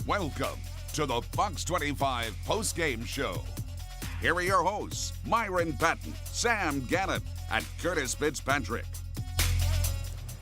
Welcome to the Fox 25 post-game show. Here are your hosts, Myron Patton, Sam Gannett, and Curtis Fitzpatrick.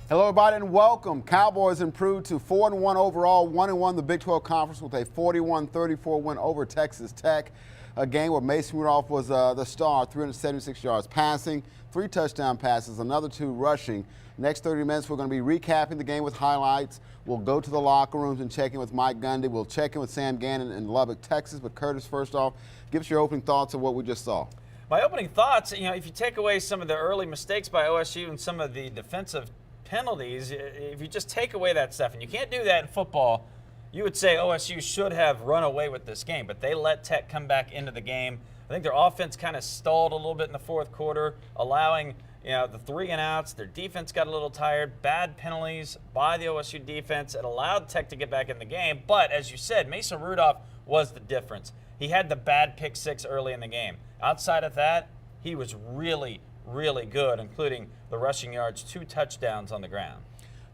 Hello, everybody, and welcome. Cowboys improved to 4-1 overall, 1-1 the Big 12 Conference with a 41-34 win over Texas Tech. A game where Mason Rudolph was the star, 376 yards passing, 3 touchdown passes, another 2 rushing. Next 30 minutes, we're going to be recapping the game with highlights. We'll go to the locker rooms and check in with Mike Gundy. We'll check in with Sam Gannon in Lubbock, Texas. But Curtis, first off, give us your opening thoughts of what we just saw. My opening thoughts, if you take away some of the early mistakes by OSU and some of the defensive penalties, if you just take away that stuff, and you can't do that in football, you would say OSU should have run away with this game, but they let Tech come back into the game. I think their offense kind of stalled a little bit in the fourth quarter, allowing the 3 and outs. Their defense got a little tired. Bad penalties by the OSU defense. It allowed Tech to get back in the game. But as you said, Mason Rudolph was the difference. He had the bad pick 6 early in the game. Outside of that, he was really, really good, including the rushing yards, 2 touchdowns on the ground.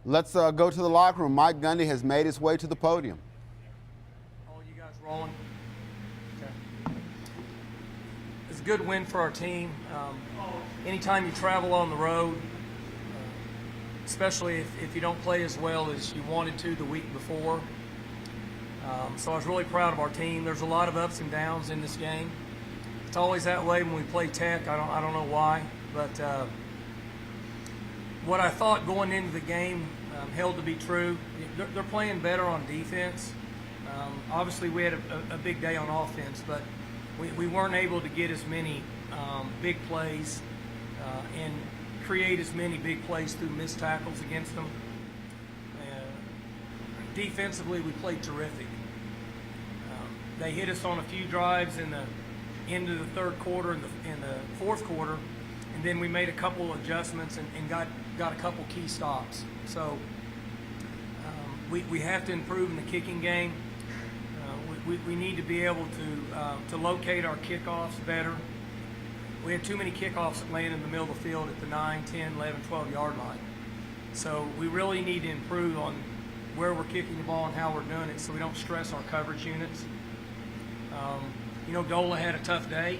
Let's go to the locker room. Mike Gundy has made his way to the podium. All you guys rolling? Okay. It's a good win for our team. Anytime you travel on the road, especially if you don't play as well as you wanted to the week before. So I was really proud of our team. There's a lot of ups and downs in this game. It's always that way when we play Tech. I don't know why, but what I thought going into the game held to be true. They're playing better on defense. Obviously, we had a big day on offense, but we weren't able to get as many big plays and create as many big plays through missed tackles against them. Defensively, we played terrific. They hit us on a few drives in the end of the third quarter and the fourth quarter, and then we made a couple adjustments and got a couple key stops. So we have to improve in the kicking game. We need to be able to locate our kickoffs better. We had too many kickoffs that landed in the middle of the field at the 9, 10, 11, 12-yard line. So we really need to improve on where we're kicking the ball and how we're doing it so we don't stress our coverage units. Dola had a tough day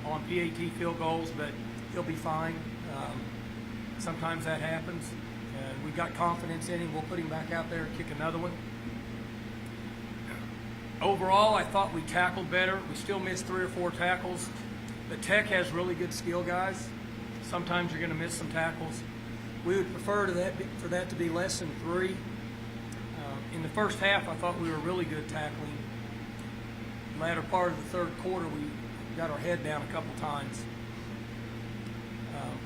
on PAT field goals, but he'll be fine. Sometimes that happens. We've got confidence in him. We'll put him back out there and kick another one. Overall, I thought we tackled better. We still missed 3 or 4 tackles. But Tech has really good skill guys. Sometimes you're going to miss some tackles. We would prefer for that to be less than 3. In the first half, I thought we were really good tackling. Latter part of the third quarter, we got our head down a couple times.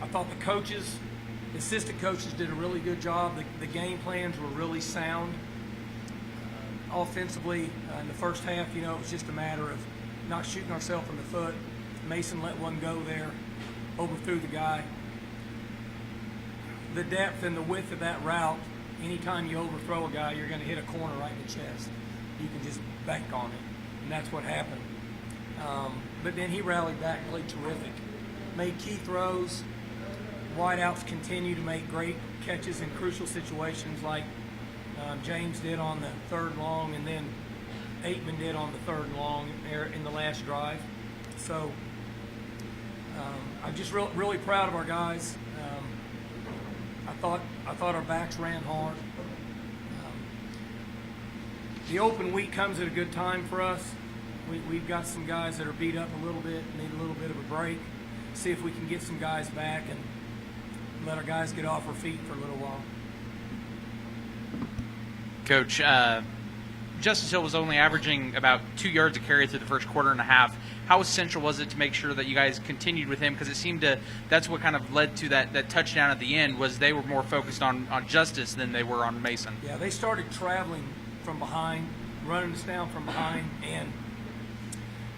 I thought the assistant coaches did a really good job. The game plans were really sound. Offensively, in the first half, it was just a matter of not shooting ourselves in the foot. Mason let one go there, overthrew the guy. The depth and the width of that route, anytime you overthrow a guy, you're going to hit a corner right in the chest. You can just bank on it, and that's what happened. But then he rallied back, played terrific. Made key throws. Wideouts continue to make great catches in crucial situations like James did on the 3rd long, and then Aitman did on the 3rd long in the last drive. So I'm just really proud of our guys. I thought our backs ran hard. The open week comes at a good time for us. We've got some guys that are beat up a little bit, need a little bit of a break. See if we can get some guys back and let our guys get off our feet for a little while. Coach, Justice Hill was only averaging about 2 yards a carry through the first quarter and a half. How essential was it to make sure that you guys continued with him? Because it seemed that's what kind of led to that touchdown at the end, was they were more focused on Justice than they were on Mason. Yeah, they started traveling from behind, running us down from behind, and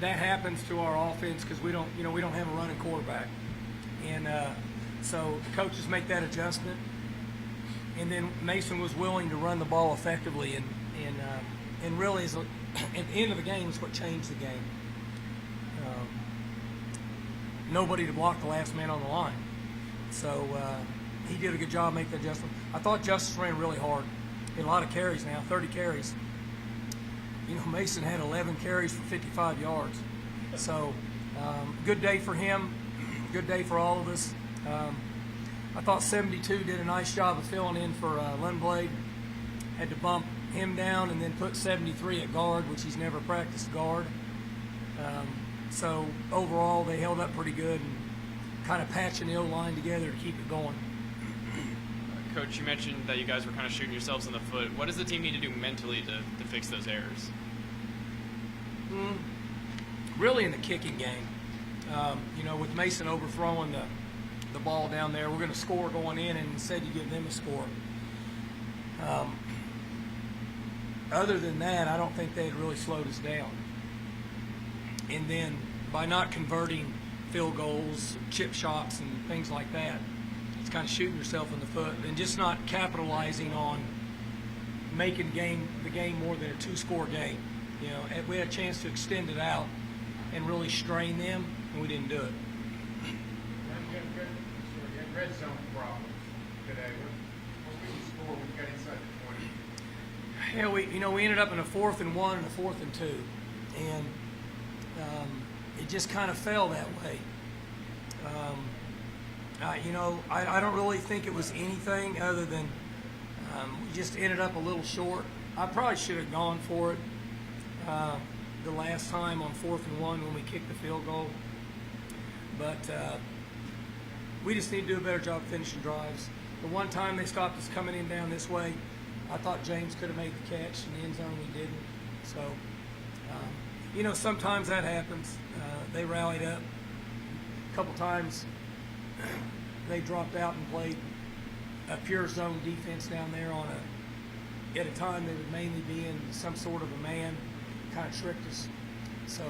that happens to our offense because we don't have a running quarterback. And so the coaches make that adjustment. And then Mason was willing to run the ball effectively, and really at the end of the game is what changed the game. Nobody to block the last man on the line. So he did a good job making the adjustment. I thought Justice ran really hard. He had a lot of carries now, 30 carries. Mason had 11 carries for 55 yards. So good day for him, good day for all of us. I thought 72 did a nice job of filling in for Lundblade. Had to bump him down and then put 73 at guard, which he's never practiced guard. So overall, they held up pretty good and kind of patching the O-line together to keep it going. Coach, you mentioned that you guys were kind of shooting yourselves in the foot. What does the team need to do mentally to fix those errors? Really in the kicking game. With Mason overthrowing the ball down there, we're going to score going in, and instead you give them a score. Other than that, I don't think they had really slowed us down. And then by not converting field goals, chip shots, and things like that, it's kind of shooting yourself in the foot and just not capitalizing on making the game more than a two-score game. We had a chance to extend it out and really strain them, and we didn't do it. You had red zone problems today. What did you score when you got inside the 20? Yeah, we ended up in a 4th and 1 and a 4th and 2, and it just kind of fell that way. I don't really think it was anything other than we just ended up a little short. I probably should have gone for it the last time on 4th and 1 when we kicked the field goal, but we just need to do a better job of finishing drives. The one time they stopped us coming in down this way, I thought James could have made the catch in the end zone. We didn't. So, sometimes that happens. They rallied up. A couple times they dropped out and played a pure zone defense down there at a time they would mainly be in some sort of a man, kind of tricked us. So,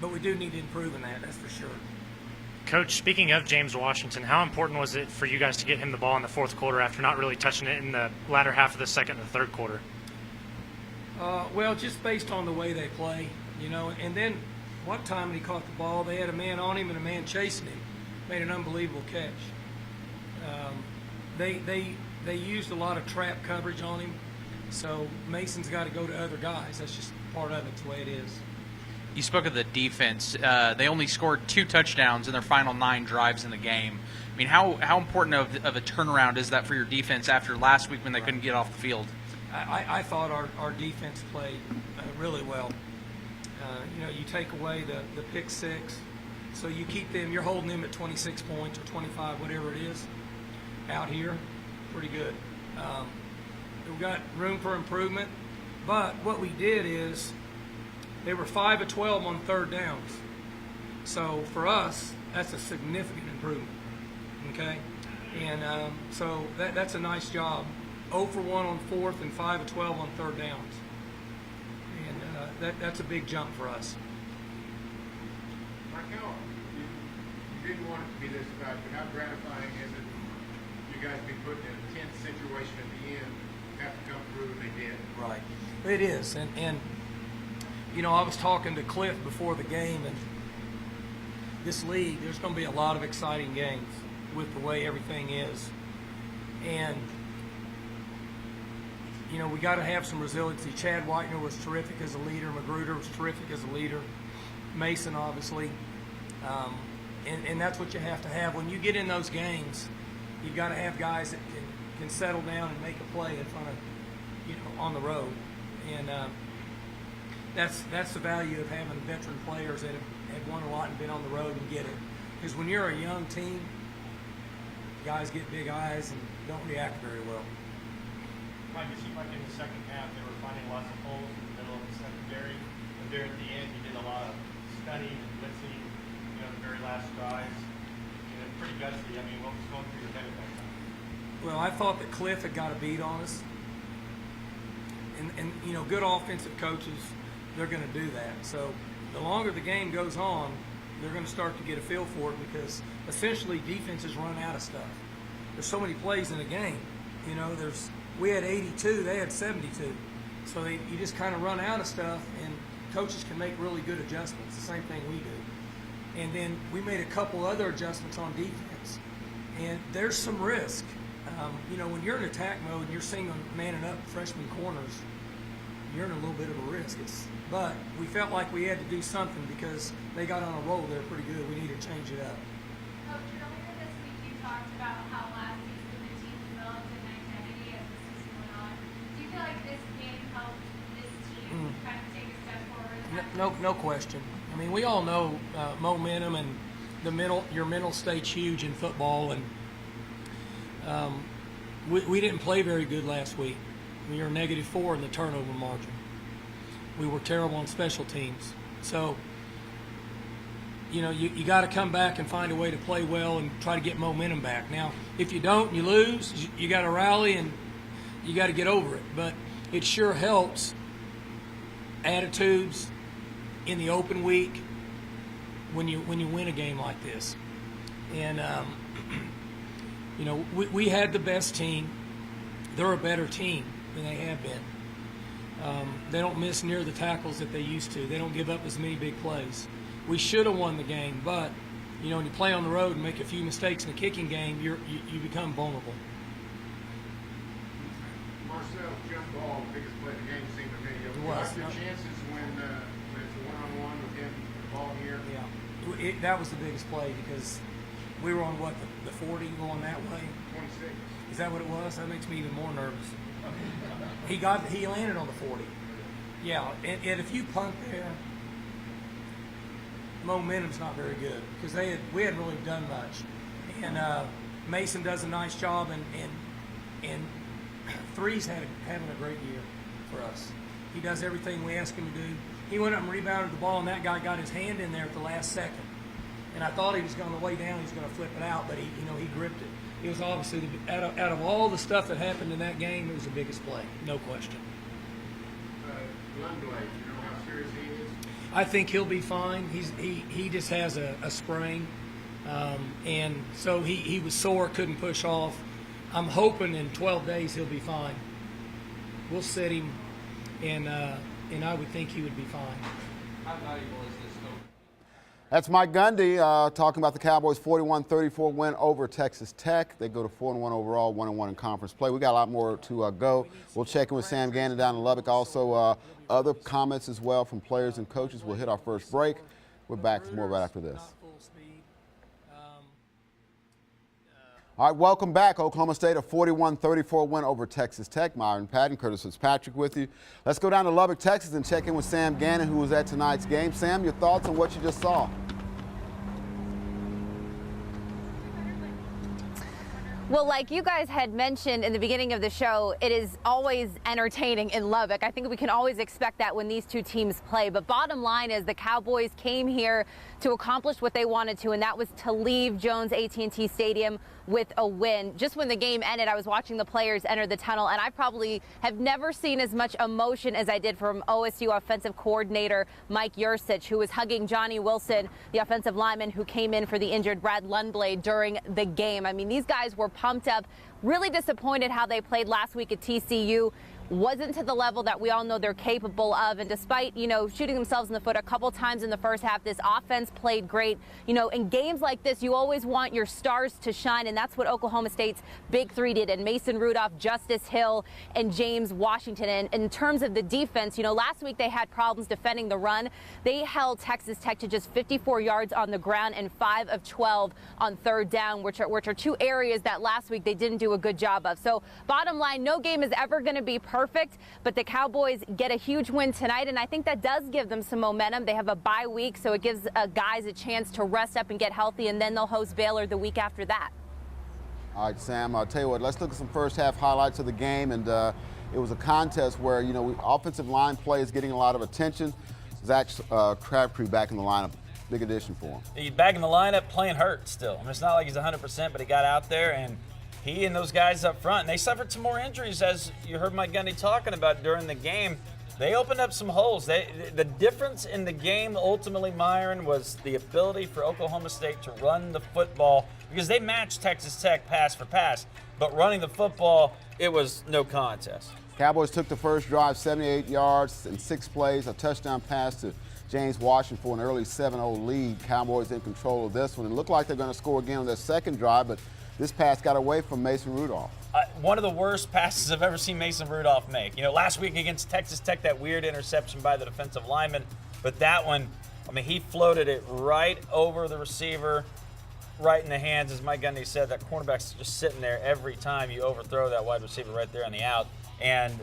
but we do need to improve in that, that's for sure. Coach, speaking of James Washington, how important was it for you guys to get him the ball in the fourth quarter after not really touching it in the latter half of the second and third quarter? Well, just based on the way they play, and then one time when he caught the ball, they had a man on him and a man chasing him. Made an unbelievable catch. They used a lot of trap coverage on him, so Mason's got to go to other guys. That's just part of it, it's the way it is. You spoke of the defense. They only scored 2 touchdowns in their final 9 drives in the game. I mean, how important of a turnaround is that for your defense after last week when they couldn't get off the field? I thought our defense played really well. You take away the pick 6, so you keep them, you're holding them at 26 points or 25, whatever it is, out here, pretty good. We've got room for improvement, but what we did is they were 5 of 12 on third downs. So for us, that's a significant improvement, okay? And so that's a nice job. 0 for 1 on fourth and 5 of 12 on third downs. And that's a big jump for us. Michael, you didn't want it to be this bad, but how gratifying is it you guys be put in a tense situation at the end, have to come through, and they did? Right. It is. And I was talking to Cliff before the game, and this league, there's going to be a lot of exciting games with the way everything is. And we got to have some resiliency. Chad Whitener was terrific as a leader. Magruder was terrific as a leader. Mason, obviously. And that's what you have to have. When you get in those games, you've got to have guys that can settle down and make a play in front of, on the road. And that's the value of having veteran players that have won a lot and been on the road and get it. Because when you're a young team, guys get big eyes and don't react very well. Mike, it seemed like in the second half they were finding lots of holes in the middle of the secondary. But there at the end, you did a lot of studying and blitzing, the very last drives. And pretty gutsy. I mean, what was going through your head at that time? Well, I thought that Cliff had got a beat on us. And good offensive coaches, they're going to do that. So the longer the game goes on, they're going to start to get a feel for it because essentially defenses run out of stuff. There's so many plays in a game. We had 82, they had 72. So you just kind of run out of stuff, and coaches can make really good adjustments, the same thing we do. And then we made a couple other adjustments on defense. And there's some risk. When you're in attack mode and you're single manning up freshman corners, you're in a little bit of a risk. But we felt like we had to do something because they got on a roll there pretty good. We need to change it up. Coach, earlier this week you talked about how last season the team developed an identity as the season went on. Do you feel like this game helped this team kind of take a step forward? No question. I mean, we all know momentum and your mental state's huge in football, and we didn't play very good last week. We were -4 in the turnover margin. We were terrible on special teams. So, you got to come back and find a way to play well and try to get momentum back. Now, if you don't, you lose. You got to rally and you got to get over it. But it sure helps attitudes in the open week when you win a game like this. And we had the best team. They're a better team than they have been. They don't miss near the tackles that they used to. They don't give up as many big plays. We should have won the game, but when you play on the road and make a few mistakes in the kicking game, you become vulnerable. Marcel jump ball, biggest play of the game seemed to me. What's the chances when it's a one-on-one with him, the ball here? Yeah, that was the biggest play because we were on the 40 going that way. 26. Is that what it was? That makes me even more nervous. He landed on the 40. Yeah, and if you punt there, momentum's not very good because we hadn't really done much. And Mason does a nice job, and Three's having a great year for us. He does everything we ask him to do. He went up and rebounded the ball, and that guy got his hand in there at the last second. And I thought he was going to lay down, he was going to flip it out, but he gripped it. It was obviously out of all the stuff that happened in that game, it was the biggest play, no question. Lundblade, how serious he is? I think he'll be fine. He just has a sprain, and so he was sore, couldn't push off. I'm hoping in 12 days he'll be fine. We'll sit him, and I would think he would be fine. How valuable is this, Coach? That's Mike Gundy talking about the Cowboys' 41-34 win over Texas Tech. They go to 4-1 overall, 1-1 in conference play. We got a lot more to go. We'll check in with Sam Gannon down in Lubbock. Also, other comments as well from players and coaches. We'll hit our first break. We're back with more right after this. All right, welcome back. Oklahoma State, a 41-34 win over Texas Tech. Myron Patton, Curtis Fitzpatrick with you. Let's go down to Lubbock, Texas, and check in with Sam Gannon, who was at tonight's game. Sam, your thoughts on what you just saw? Well, like you guys had mentioned in the beginning of the show, it is always entertaining in Lubbock. I think we can always expect that when these two teams play. But bottom line is the Cowboys came here to accomplish what they wanted to, and that was to leave Jones AT&T Stadium with a win. Just when the game ended, I was watching the players enter the tunnel, and I probably have never seen as much emotion as I did from OSU offensive coordinator Mike Yurcich, who was hugging Johnny Wilson, the offensive lineman who came in for the injured Brad Lundblade during the game. I mean, these guys were pumped up, really disappointed how they played last week at TCU. Wasn't to the level that we all know they're capable of, and despite, shooting themselves in the foot a couple times in the first half, this offense played great. In games like this, you always want your stars to shine, and that's what Oklahoma State's big three did, and Mason Rudolph, Justice Hill, and James Washington. And in terms of the defense, last week they had problems defending the run. They held Texas Tech to just 54 yards on the ground and 5 of 12 on third down, which are two areas that last week they didn't do a good job of. So bottom line, no game is ever going to be perfect, but the Cowboys get a huge win tonight, and I think that does give them some momentum. They have a bye week, so it gives guys a chance to rest up and get healthy, and then they'll host Baylor the week after that. All right, Sam, I'll tell you what, let's look at some first half highlights of the game, and it was a contest where, offensive line play is getting a lot of attention. Zach Crabtree back in the lineup. Big addition for him. He's back in the lineup playing hurt still. I mean, it's not like he's 100%, but he got out there, and he and those guys up front, and they suffered some more injuries, as you heard Mike Gundy talking about during the game. They opened up some holes. The difference in the game ultimately, Myron, was the ability for Oklahoma State to run the football, because they matched Texas Tech pass for pass, but running the football, it was no contest. Cowboys took the first drive, 78 yards and 6 plays, a touchdown pass to James Washington for an early 7-0 lead. Cowboys in control of this one. It looked like they're going to score again on their second drive, but this pass got away from Mason Rudolph. one of the worst passes I've ever seen Mason Rudolph make. You know, last week against Texas Tech, that weird interception by the defensive lineman, but that one, I mean, he floated it right over the receiver, right in the hands, as Mike Gundy said. That cornerback's just sitting there every time you overthrow that wide receiver right there on the out. And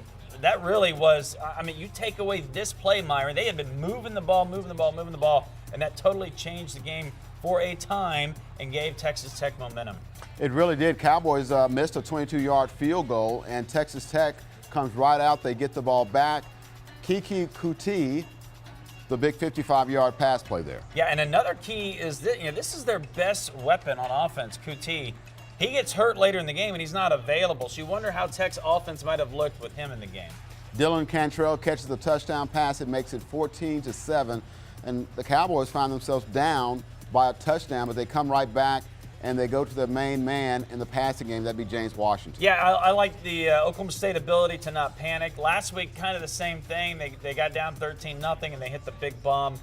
that really was, I mean, you take away this play, Myron, they had been moving the ball, and that totally changed the game for a time and gave Texas Tech momentum. It really did. Cowboys missed a 22-yard field goal, and Texas Tech comes right out. They get the ball back. Kiki Kuti, the big 55-yard pass play there. Yeah, and another key is that, you know, this is their best weapon on offense, Kuti. He gets hurt later in the game and he's not available. So you wonder how Tech's offense might have looked with him in the game. Dylan Cantrell catches the touchdown pass. It makes it 14-7, and the Cowboys find themselves down by a touchdown, but they come right back and they go to the main man in the passing game. That'd be James Washington. Yeah, I like the Oklahoma State ability to not panic. Last week, kind of the same thing. They got down 13-0 and they hit the big bomb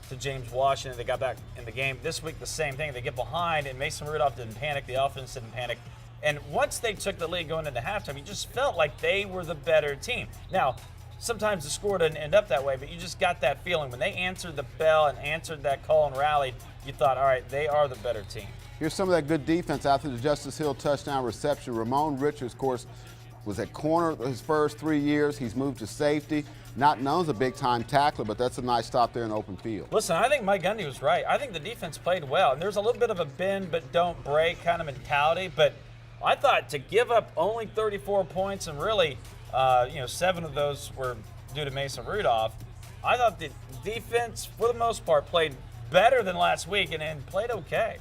to James Washington. They got back in the game. This week, the same thing. They get behind, and Mason Rudolph didn't panic. The offense didn't panic. And once they took the lead going into halftime, you just felt like they were the better team. Now, sometimes the score doesn't end up that way, but you just got that feeling. When they answered the bell and answered that call and rallied, you thought, all right, they are the better team. Here's some of that good defense after the Justice Hill touchdown reception. Ramon Richards, of course, was at corner his first 3 years. He's moved to safety. Not known as a big-time tackler, but that's a nice stop there in the open field. Listen, I think Mike Gundy was right. I think the defense played well. And there's a little bit of a bend but don't break kind of mentality. But I thought to give up only 34 points and really, 7 of those were due to Mason Rudolph. I thought the defense, for the most part, played better than last week and played okay.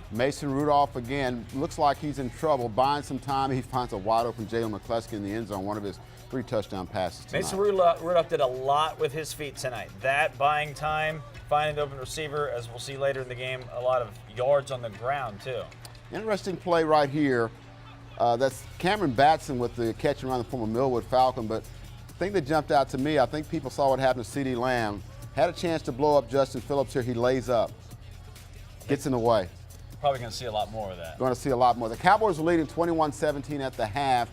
Mason Rudolph, again, looks like he's in trouble. Buying some time, he finds a wide-open Jalen McCluskey in the end zone, one of his 3 touchdown passes tonight. Mason Rudolph did a lot with his feet tonight. That buying time, finding the open receiver, as we'll see later in the game, a lot of yards on the ground, too. Interesting play right here. That's Cameron Batson with the catch around the former Millwood Falcon, but the thing that jumped out to me, I think people saw what happened to CeeDee Lamb. Had a chance to blow up Justin Phillips here. He lays up, gets in the way. Probably going to see a lot more of that. Going to see a lot more. The Cowboys are leading 21-17 at the half.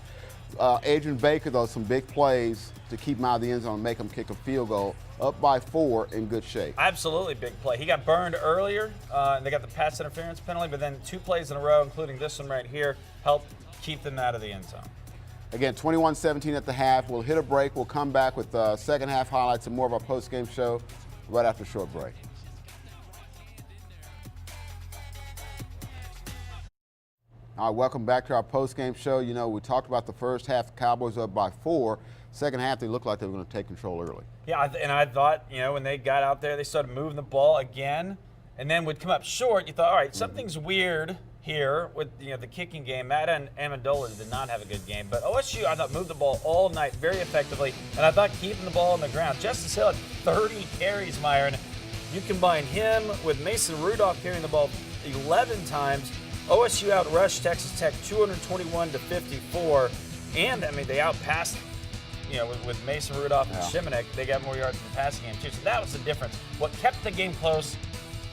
Adrian Baker, though, some big plays to keep him out of the end zone and make him kick a field goal. Up by 4, in good shape. Absolutely big play. He got burned earlier, and they got the pass interference penalty, but then 2 plays in a row, including this one right here, helped keep them out of the end zone. Again, 21-17 at the half. We'll hit a break. We'll come back with second half highlights and more of our post-game show right after a short break. All right, welcome back to our post-game show. You know, we talked about the first half, the Cowboys up by 4. Second half, they looked like they were going to take control early. Yeah, and I thought, when they got out there, they started moving the ball again, and then would come up short. You thought, all right, something's weird here with the kicking game. Matt and Amendola did not have a good game, but OSU, I thought, moved the ball all night very effectively, and I thought keeping the ball on the ground. Justice Hill had 30 carries, Myron. You combine him with Mason Rudolph carrying the ball 11 times. OSU outrushed Texas Tech 221-54, and they outpassed. With Mason Rudolph and Shimanek, they got more yards in the passing game too. So that was the difference. What kept the game close?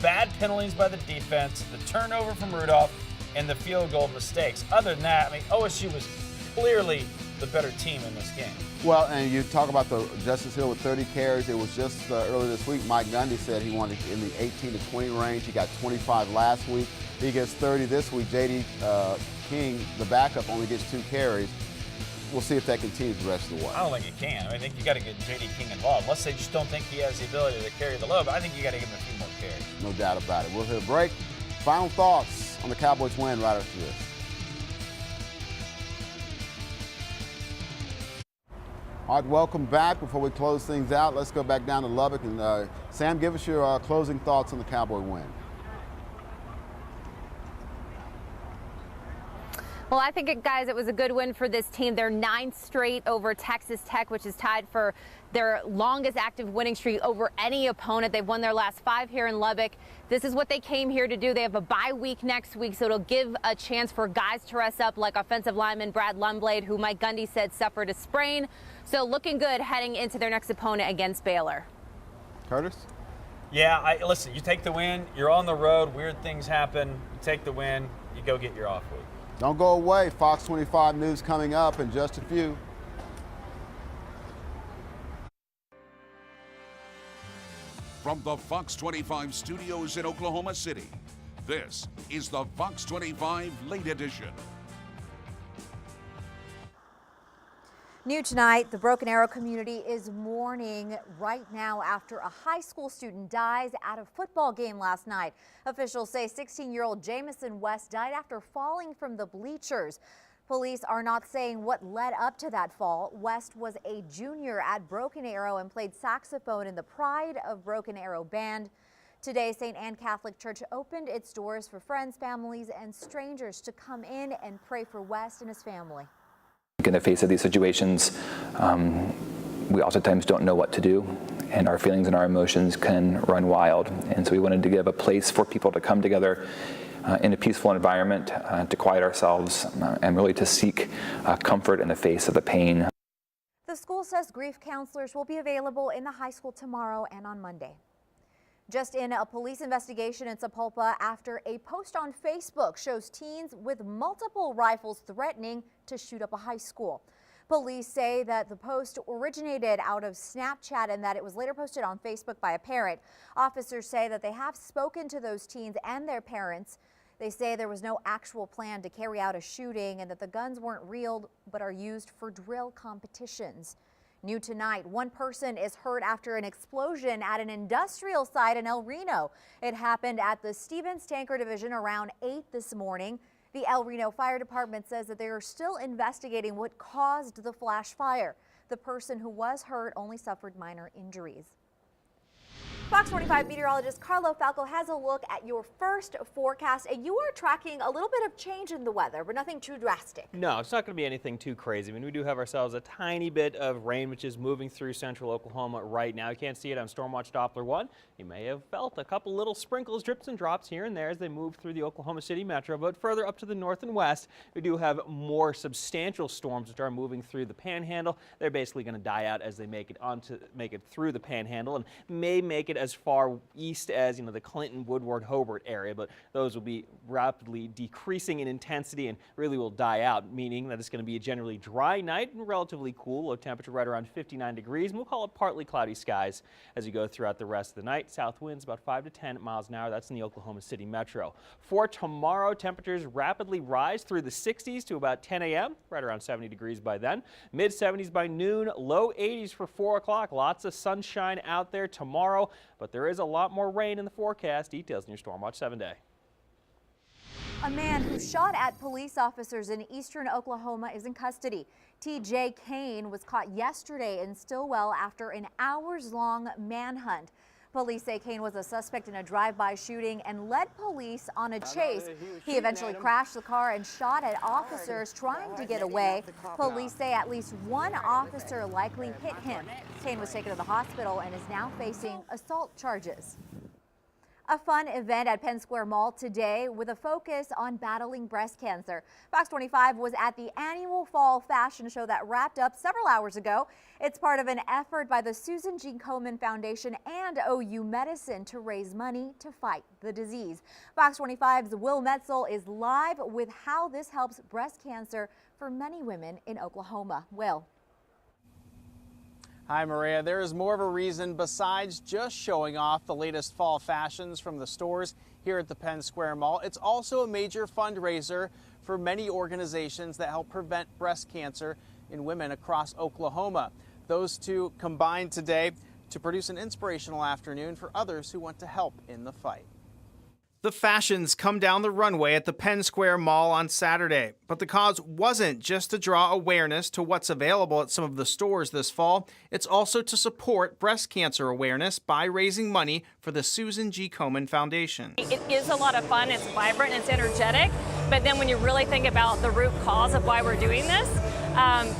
Bad penalties by the defense, the turnover from Rudolph, and the field goal mistakes. Other than that, OSU was clearly the better team in this game. Well, and you talk about the Justice Hill with 30 carries. It was just earlier this week, Mike Gundy said he wanted in the 18 to 20 range. He got 25 last week. He gets 30 this week. J.D. King, the backup, only gets 2 carries. We'll see if that continues the rest of the way. I don't think it can. I think you got to get J.D. King involved. Unless they just don't think he has the ability to carry the load, but I think you got to give him a few more carries. No doubt about it. We'll hit a break. Final thoughts on the Cowboys win right after this. All right, welcome back. Before we close things out, let's go back down to Lubbock. And Sam, give us your closing thoughts on the Cowboy win. Well, I think, guys, it was a good win for this team. They're 9th straight over Texas Tech, which is tied for their longest active winning streak over any opponent. They've won their last 5 here in Lubbock. This is what they came here to do. They have a bye week next week, so it'll give a chance for guys to rest up, like offensive lineman Brad Lumblade, who Mike Gundy said suffered a sprain. So looking good heading into their next opponent against Baylor. Curtis? Yeah, listen, you take the win. You're on the road. Weird things happen. You take the win. You go get your off week. Don't go away. Fox 25 News coming up in just a few. From the Fox 25 studios in Oklahoma City, this is the Fox 25 Late Edition. New tonight, the Broken Arrow community is mourning right now after a high school student dies at a football game last night. Officials say 16-year-old Jamison West died after falling from the bleachers. Police are not saying what led up to that fall. West was a junior at Broken Arrow and played saxophone in the Pride of Broken Arrow band. Today, St. Anne Catholic Church opened its doors for friends, families, and strangers to come in and pray for West and his family. In the face of these situations, we oftentimes don't know what to do, and our feelings and our emotions can run wild. And so we wanted to give a place for people to come together in a peaceful environment, to quiet ourselves, and really to seek comfort in the face of the pain. The school says grief counselors will be available in the high school tomorrow and on Monday. Just in a police investigation in Sapulpa after a post on Facebook shows teens with multiple rifles threatening to shoot up a high school. Police say that the post originated out of Snapchat and that it was later posted on Facebook by a parent. Officers say that they have spoken to those teens and their parents. They say there was no actual plan to carry out a shooting and that the guns weren't real but are used for drill competitions. New tonight, one person is hurt after an explosion at an industrial site in El Reno. It happened at the Stevens Tanker Division around 8 this morning. The El Reno Fire Department says that they are still investigating what caused the flash fire. The person who was hurt only suffered minor injuries. Fox 45 meteorologist Carlo Falco has a look at your first forecast, and you are tracking a little bit of change in the weather, but nothing too drastic. No, it's not going to be anything too crazy. I mean, we do have ourselves a tiny bit of rain, which is moving through central Oklahoma right now. You can't see it on Stormwatch Doppler 1. You may have felt a couple little sprinkles, drips and drops here and there as they move through the Oklahoma City metro, but further up to the north and west, we do have more substantial storms which are moving through the Panhandle. They're basically going to die out as they make it through the Panhandle and may make it as far east as, the Clinton, Woodward, Hobart area, but those will be rapidly decreasing in intensity and really will die out, meaning that it's going to be a generally dry night and relatively cool, low temperature right around 59 degrees. And we'll call it partly cloudy skies as you go throughout the rest of the night. South winds about 5 to 10 miles an hour. That's in the Oklahoma City metro. For tomorrow, temperatures rapidly rise through the 60s to about 10 a.m., right around 70 degrees by then. Mid 70s by noon, low 80s for 4 o'clock. Lots of sunshine out there tomorrow, but there is a lot more rain in the forecast. Details in your Stormwatch 7-day. A man who shot at police officers in eastern Oklahoma is in custody. TJ Kane was caught yesterday in Stillwell after an hours-long manhunt. Police say Kane was a suspect in a drive-by shooting and led police on a chase. He eventually crashed the car and shot at officers trying to get away. Police say at least one officer likely hit him. Kane was taken to the hospital and is now facing assault charges. A fun event at Penn Square Mall today with a focus on battling breast cancer. Fox 25 was at the annual fall fashion show that wrapped up several hours ago. It's part of an effort by the Susan G. Komen Foundation and OU Medicine to raise money to fight the disease. Fox 25's Will Metzel is live with how this helps breast cancer for many women in Oklahoma. Will. Hi, Maria. There is more of a reason besides just showing off the latest fall fashions from the stores here at the Penn Square Mall. It's also a major fundraiser for many organizations that help prevent breast cancer in women across Oklahoma. Those two combined today to produce an inspirational afternoon for others who want to help in the fight. The fashions come down the runway at the Penn Square Mall on Saturday, but the cause wasn't just to draw awareness to what's available at some of the stores this fall. It's also to support breast cancer awareness by raising money for the Susan G. Komen Foundation. It is a lot of fun, it's vibrant, it's energetic, but then when you really think about the root cause of why we're doing this,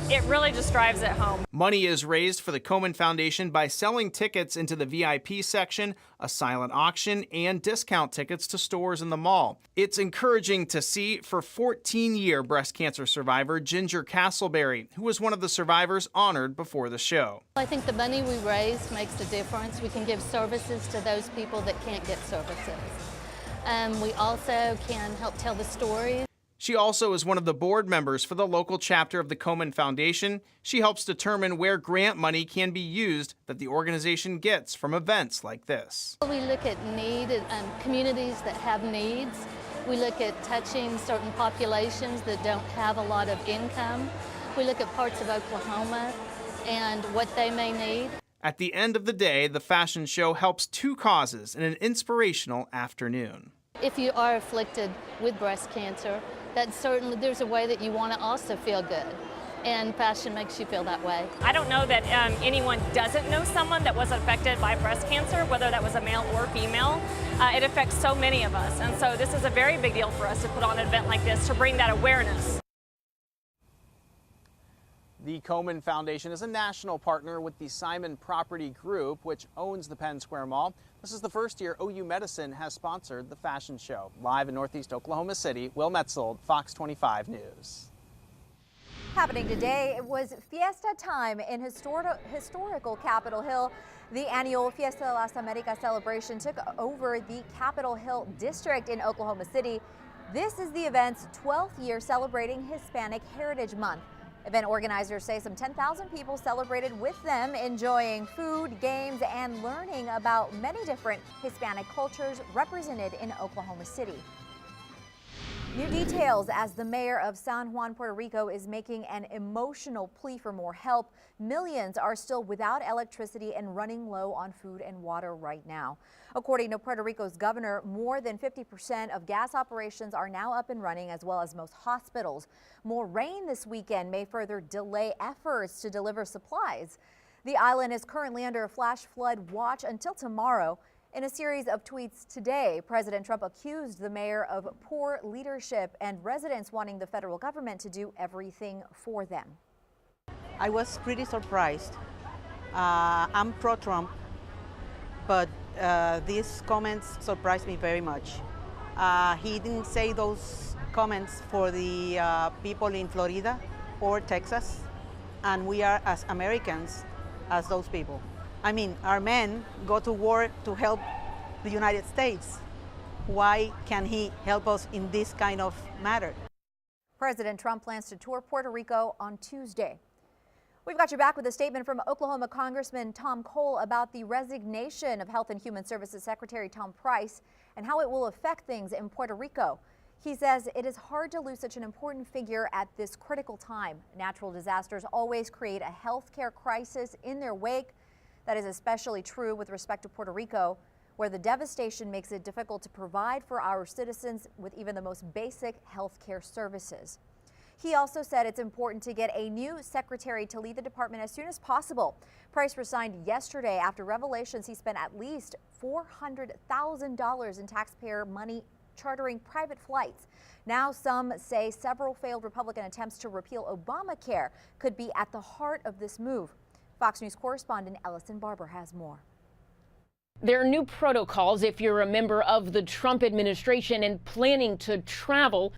it really just drives it home. Money is raised for the Komen Foundation by selling tickets into the VIP section, a silent auction, and discount tickets to stores in the mall. It's encouraging to see for 14-year breast cancer survivor Ginger Castleberry, who was one of the survivors honored before the show. I think the money we raise makes a difference. We can give services to those people that can't get services. We also can help tell the stories. She also is one of the board members for the local chapter of the Komen Foundation. She helps determine where grant money can be used that the organization gets from events like this. We look at need and communities that have needs. We look at touching certain populations that don't have a lot of income. We look at parts of Oklahoma and what they may need. At the end of the day, the fashion show helps two causes in an inspirational afternoon. If you are afflicted with breast cancer, that certainly there's a way that you want to also feel good, and fashion makes you feel that way. I don't know that anyone doesn't know someone that was affected by breast cancer, whether that was a male or female. It affects so many of us, and so this is a very big deal for us to put on an event like this to bring that awareness. The Komen Foundation is a national partner with the Simon Property Group, which owns the Penn Square Mall. This is the first year OU Medicine has sponsored the fashion show. Live in Northeast Oklahoma City, Will Metzold, Fox 25 News. Happening today, it was fiesta time in historical Capitol Hill. The annual Fiesta de las Americas celebration took over the Capitol Hill district in Oklahoma City. This is the event's 12th year celebrating Hispanic Heritage Month. Event organizers say some 10,000 people celebrated with them, enjoying food, games, and learning about many different Hispanic cultures represented in Oklahoma City. New details as the mayor of San Juan, Puerto Rico is making an emotional plea for more help. Millions are still without electricity and running low on food and water right now. According to Puerto Rico's governor, more than 50% of gas operations are now up and running, as well as most hospitals. More rain this weekend may further delay efforts to deliver supplies. The island is currently under a flash flood watch until tomorrow. In a series of tweets today, President Trump accused the mayor of poor leadership and residents wanting the federal government to do everything for them. I was pretty surprised. I'm pro-Trump, but these comments surprised me very much. He didn't say those comments for the people in Florida or Texas, and we are as Americans as those people. I mean, our men go to war to help the United States. Why can't he help us in this kind of matter? President Trump plans to tour Puerto Rico on Tuesday. We've got you back with a statement from Oklahoma Congressman Tom Cole about the resignation of Health and Human Services Secretary Tom Price and how it will affect things in Puerto Rico. He says it is hard to lose such an important figure at this critical time. Natural disasters always create a health care crisis in their wake. That is especially true with respect to Puerto Rico, where the devastation makes it difficult to provide for our citizens with even the most basic health care services. He also said it's important to get a new secretary to lead the department as soon as possible. Price resigned yesterday after revelations he spent at least $400,000 in taxpayer money chartering private flights. Now some say several failed Republican attempts to repeal Obamacare could be at the heart of this move. Fox News correspondent Ellison Barber has more. There are new protocols if you're a member of the Trump administration and planning to travel.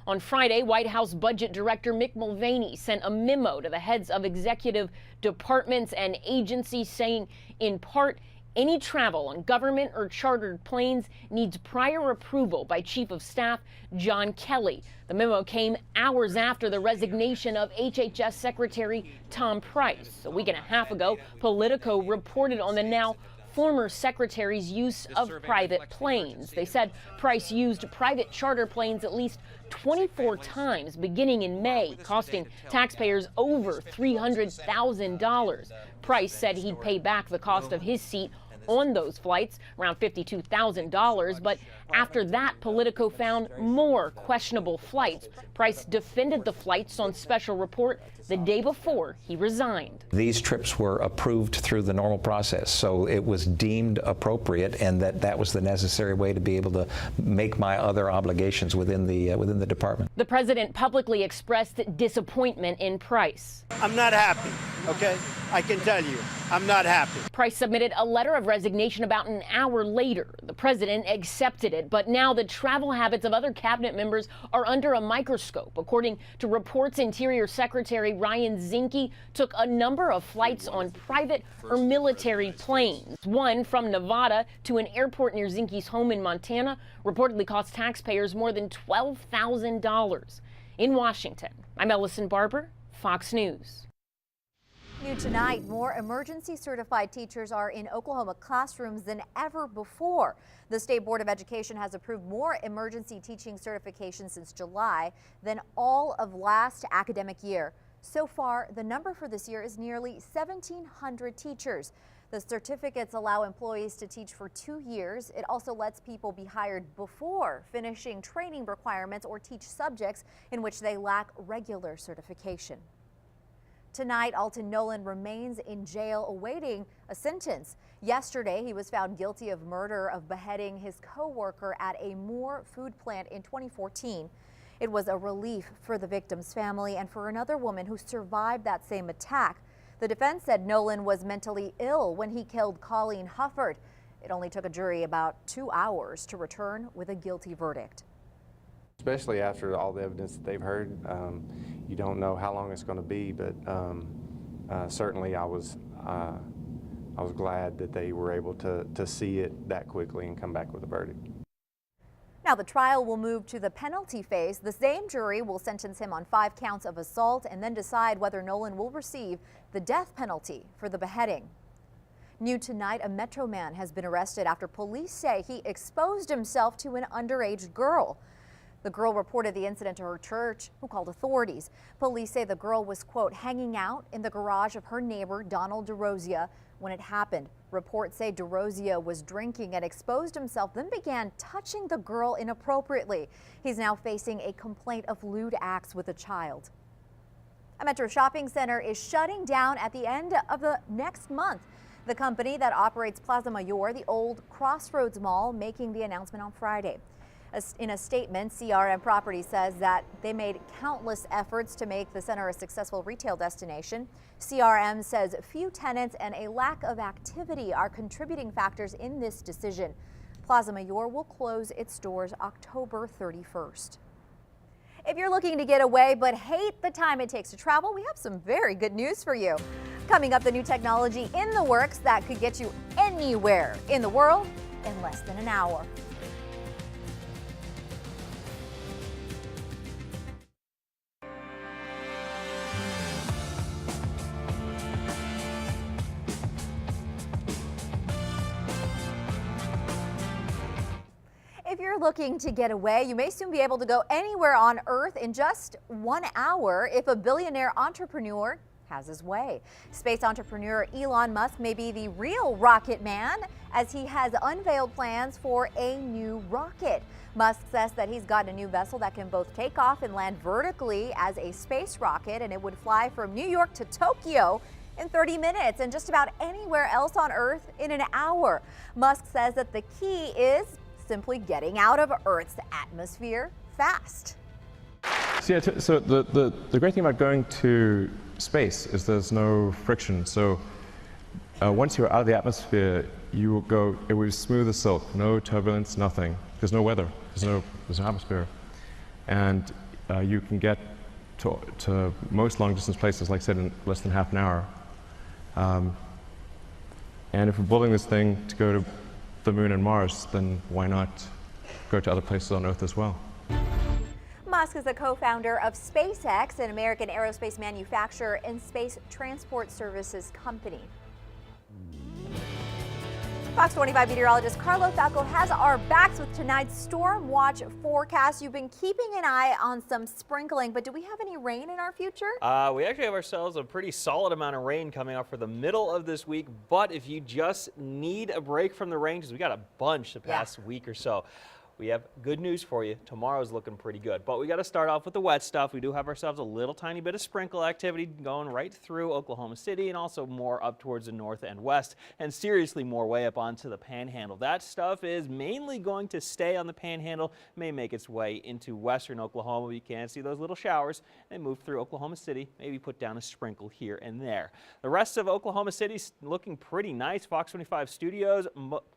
On Friday, White House Budget Director Mick Mulvaney sent a memo to the heads of executive departments and agencies saying, in part, any travel on government or chartered planes needs prior approval by Chief of Staff John Kelly. The memo came hours after the resignation of HHS Secretary Tom Price. A week and a half ago, Politico reported on the now former secretary's use of private planes. They said Price used private charter planes at least 24 times beginning in May, costing taxpayers over $300,000. Price said he'd pay back the cost of his seat on those flights, around $52,000, but after that, Politico found more questionable flights. Price defended the flights on special report the day before he resigned. These trips were approved through the normal process, so it was deemed appropriate, and that was the necessary way to be able to make my other obligations within the department. The president publicly expressed disappointment in Price. I'm not happy, okay? I can tell you, I'm not happy. Price submitted a letter of resignation about an hour later. The president accepted it it. But now the travel habits of other cabinet members are under a microscope. According to reports, Interior Secretary Ryan Zinke took a number of flights on private or military planes. One from Nevada to an airport near Zinke's home in Montana reportedly cost taxpayers more than $12,000. In Washington, I'm Ellison Barber, Fox News. New tonight, more emergency certified teachers are in Oklahoma classrooms than ever before. The State Board of Education has approved more emergency teaching certifications since July than all of last academic year. So far, the number for this year is nearly 1,700 teachers. The certificates allow employees to teach for 2 years. It also lets people be hired before finishing training requirements or teach subjects in which they lack regular certification. Tonight, Alton Nolan remains in jail awaiting a sentence. Yesterday, he was found guilty of murder of beheading his co-worker at a Moore food plant in 2014. It was a relief for the victim's family and for another woman who survived that same attack. The defense said Nolan was mentally ill when he killed Colleen Hufford. It only took a jury about 2 hours to return with a guilty verdict. Especially after all the evidence that they've heard, you don't know how long it's going to be, but certainly I was glad that they were able to see it that quickly and come back with a verdict. Now the trial will move to the penalty phase. The same jury will sentence him on 5 counts of assault and then decide whether Nolan will receive the death penalty for the beheading. New tonight, a Metro man has been arrested after police say he exposed himself to an underage girl. The girl reported the incident to her church, who called authorities. Police say the girl was, quote, hanging out in the garage of her neighbor, Donald DeRosia, when it happened. Reports say DeRosia was drinking and exposed himself, then began touching the girl inappropriately. He's now facing a complaint of lewd acts with a child. A Metro shopping center is shutting down at the end of the next month. The company that operates Plaza Mayor, the old Crossroads Mall, making the announcement on Friday. In a statement, CRM Properties says that they made countless efforts to make the center a successful retail destination. CRM says few tenants and a lack of activity are contributing factors in this decision. Plaza Mayor will close its doors October 31st. If you're looking to get away but hate the time it takes to travel, we have some very good news for you. Coming up, the new technology in the works that could get you anywhere in the world in less than an hour. If you're looking to get away, you may soon be able to go anywhere on Earth in just 1 hour if a billionaire entrepreneur has his way. Space entrepreneur Elon Musk may be the real rocket man, as he has unveiled plans for a new rocket. Musk says that he's got a new vessel that can both take off and land vertically as a space rocket, and it would fly from New York to Tokyo in 30 minutes and just about anywhere else on Earth in an hour. Musk says that the key is simply getting out of Earth's atmosphere fast. So the great thing about going to space is there's no friction. So once you're out of the atmosphere, you will go, it will be smooth as silk, no turbulence, nothing. There's no weather, there's no atmosphere. And you can get to most long distance places, like I said, in less than half an hour. And if we're building this thing to go to the moon and Mars, then why not go to other places on Earth as well? Musk is the co-founder of SpaceX, an American aerospace manufacturer and space transport services company. Fox 25 meteorologist Carlo Falco has our backs with tonight's storm watch forecast. You've been keeping an eye on some sprinkling, but do we have any rain in our future? We actually have ourselves a pretty solid amount of rain coming up for the middle of this week, but if you just need a break from the rain, because we got a bunch the past week or so, we have good news for you. Tomorrow's looking pretty good, but we got to start off with the wet stuff. We do have ourselves a little tiny bit of sprinkle activity going right through Oklahoma City and also more up towards the north and west, and seriously more way up onto the Panhandle. That stuff is mainly going to stay on the Panhandle, may make its way into western Oklahoma. You can see those little showers and move through Oklahoma City, maybe put down a sprinkle here and there. The rest of Oklahoma City's looking pretty nice. Fox 25 studios,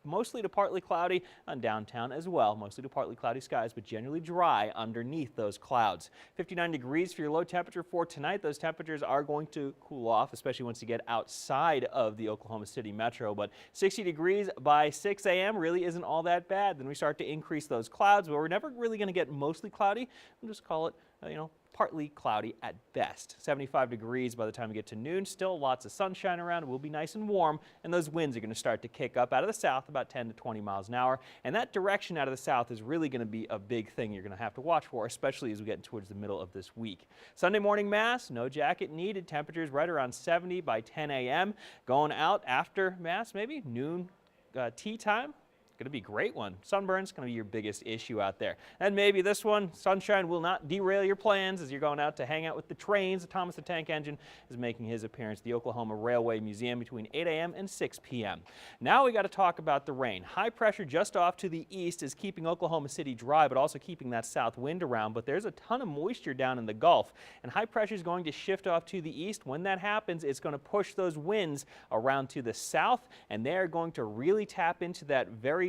mostly to partly cloudy on downtown as well. Mostly mostly to partly cloudy skies, but generally dry underneath those clouds. 59 degrees for your low temperature for tonight. Those temperatures are going to cool off, especially once you get outside of the Oklahoma City metro. But 60 degrees by 6 a.m. really isn't all that bad. Then we start to increase those clouds, but we're never really going to get mostly cloudy. We'll just call it, partly cloudy at best. 75 degrees by the time we get to noon. Still lots of sunshine around. It will be nice and warm, and those winds are going to start to kick up out of the south about 10 to 20 miles an hour. And that direction out of the south is really going to be a big thing you're going to have to watch for, especially as we get towards the middle of this week. Sunday morning Mass, no jacket needed. Temperatures right around 70 by 10 a.m. Going out after Mass, maybe noon tea time. Going to be a great one. Sunburn's going to be your biggest issue out there. And maybe this one, sunshine will not derail your plans as you're going out to hang out with the trains. Thomas the Tank Engine is making his appearance at the Oklahoma Railway Museum between 8 a.m. and 6 p.m. Now we got to talk about the rain. High pressure just off to the east is keeping Oklahoma City dry, but also keeping that south wind around. But there's a ton of moisture down in the Gulf, and high pressure is going to shift off to the east. When that happens, it's going to push those winds around to the south, and they're going to really tap into that very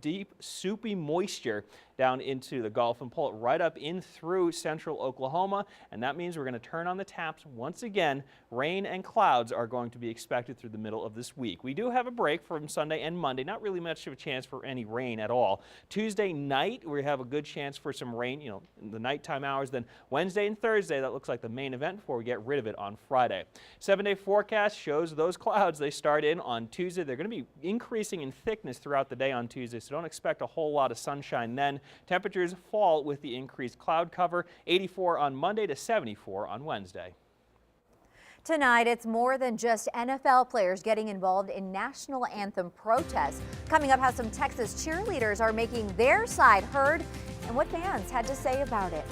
deep, soupy moisture down into the Gulf and pull it right up in through central Oklahoma. And that means we're going to turn on the taps once again. Rain and clouds are going to be expected through the middle of this week. We do have a break from Sunday and Monday. Not really much of a chance for any rain at all. Tuesday night, we have a good chance for some rain, in the nighttime hours. Then Wednesday and Thursday, that looks like the main event before we get rid of it on Friday. 7-day forecast shows those clouds. They start in on Tuesday. They're going to be increasing in thickness throughout the day on Tuesday, so don't expect a whole lot of sunshine then. Temperatures fall with the increased cloud cover, 84 on Monday to 74 on Wednesday. Tonight, it's more than just NFL players getting involved in national anthem protests. Coming up, how some Texas cheerleaders are making their side heard and what fans had to say about it.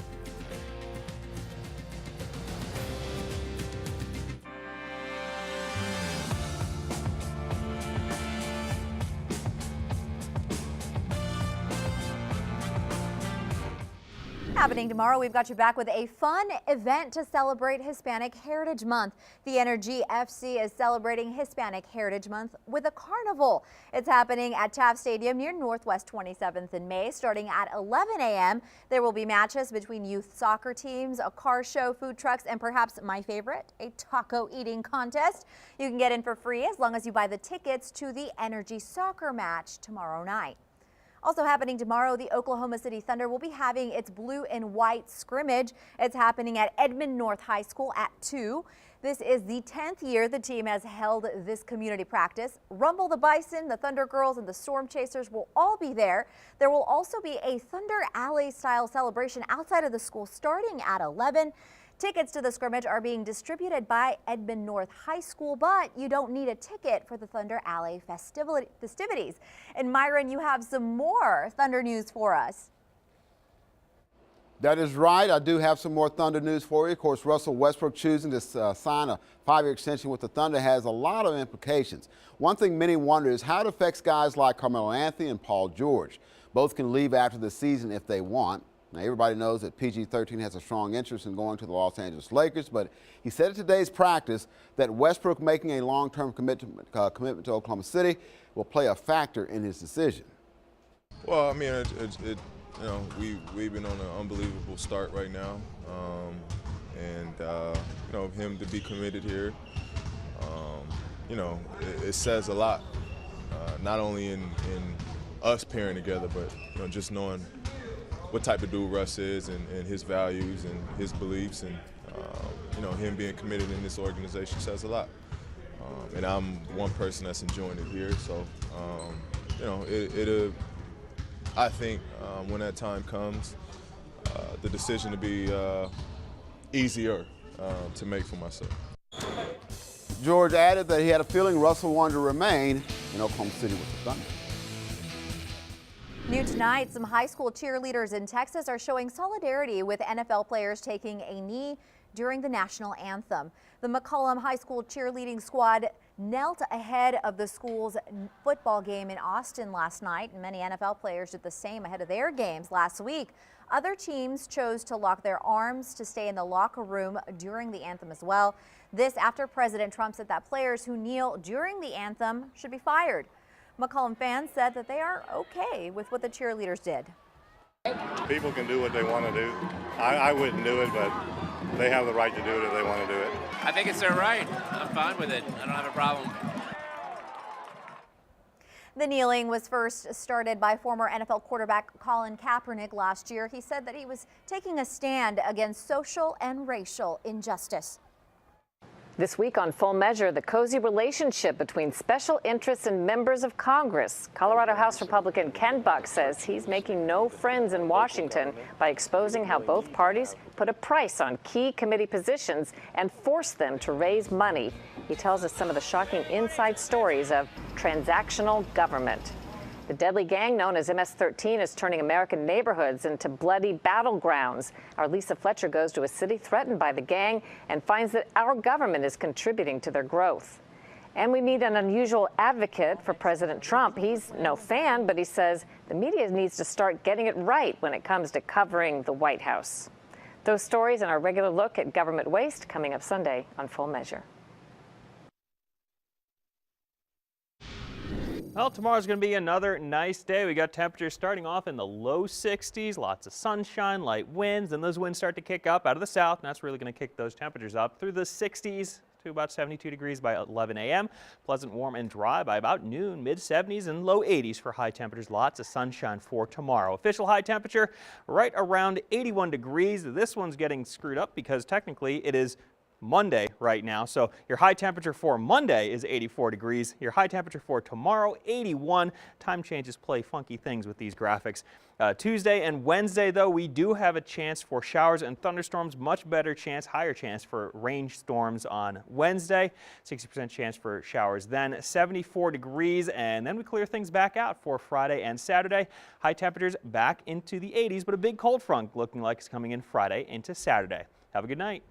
Happening tomorrow, we've got you back with a fun event to celebrate Hispanic Heritage Month. The Energy FC is celebrating Hispanic Heritage Month with a carnival. It's happening at Taft Stadium near Northwest 27th in May, starting at 11 a.m. There will be matches between youth soccer teams, a car show, food trucks, and perhaps my favorite, a taco eating contest. You can get in for free as long as you buy the tickets to the Energy soccer match tomorrow night. Also happening tomorrow, the Oklahoma City Thunder will be having its blue and white scrimmage. It's happening at Edmond North High School at 2. This is the 10th year the team has held this community practice. Rumble the Bison, the Thunder Girls, and the Storm Chasers will all be there. There will also be a Thunder Alley style celebration outside of the school starting at 11. Tickets to the scrimmage are being distributed by Edmond North High School, but you don't need a ticket for the Thunder Alley festivities. And Myron, you have some more Thunder news for us. That is right. I do have some more Thunder news for you. Of course, Russell Westbrook choosing to sign a 5-year extension with the Thunder has a lot of implications. One thing many wonder is how it affects guys like Carmelo Anthony and Paul George. Both can leave after the season if they want. Now, everybody knows that PG-13 has a strong interest in going to the Los Angeles Lakers, but he said at today's practice that Westbrook making a long-term commitment to Oklahoma City will play a factor in his decision. Well, I mean, we've been on an unbelievable start right now, him to be committed here, it says a lot, not only in us pairing together, but just knowing what type of dude Russ is and his values and his beliefs, and him being committed in this organization says a lot. And I'm one person that's enjoying it here, so I think when that time comes, the decision to be easier to make for myself. George added that he had a feeling Russell wanted to remain in Oklahoma City with the Thunder. New tonight, some high school cheerleaders in Texas are showing solidarity with NFL players taking a knee during the national anthem. The McCollum High School cheerleading squad knelt ahead of the school's football game in Austin last night, and many NFL players did the same ahead of their games last week. Other teams chose to lock their arms to stay in the locker room during the anthem as well. This after President Trump said that players who kneel during the anthem should be fired. McCollum fans said that they are okay with what the cheerleaders did. People can do what they want to do. I wouldn't do it, but they have the right to do it if they want to do it. I think it's their right. I'm fine with it. I don't have a problem. The kneeling was first started by former NFL quarterback Colin Kaepernick last year. He said that he was taking a stand against social and racial injustice. This week on Full Measure, the cozy relationship between special interests and members of Congress. Colorado House Republican Ken Buck says he's making no friends in Washington by exposing how both parties put a price on key committee positions and force them to raise money. He tells us some of the shocking inside stories of transactional government. The deadly gang known as MS-13 is turning American neighborhoods into bloody battlegrounds. Our Lisa Fletcher goes to a city threatened by the gang and finds that our government is contributing to their growth. And we meet an unusual advocate for President Trump. He's no fan, but he says the media needs to start getting it right when it comes to covering the White House. Those stories and our regular look at government waste coming up Sunday on Full Measure. Well, tomorrow's going to be another nice day. We got temperatures starting off in the low 60s, lots of sunshine, light winds, and those winds start to kick up out of the south, and that's really going to kick those temperatures up through the 60s to about 72 degrees by 11 a.m. Pleasant, warm, and dry by about noon, mid-70s and low 80s for high temperatures. Lots of sunshine for tomorrow. Official high temperature right around 81 degrees. This one's getting screwed up because technically it is Monday right now. So your high temperature for Monday is 84 degrees. Your high temperature for tomorrow, 81. Time changes play funky things with these graphics. Tuesday and Wednesday, though, we do have a chance for showers and thunderstorms. Much better chance, higher chance for rain storms on Wednesday. 60% chance for showers then. 74 degrees, and then we clear things back out for Friday and Saturday. High temperatures back into the 80s, but a big cold front looking like it's coming in Friday into Saturday. Have a good night.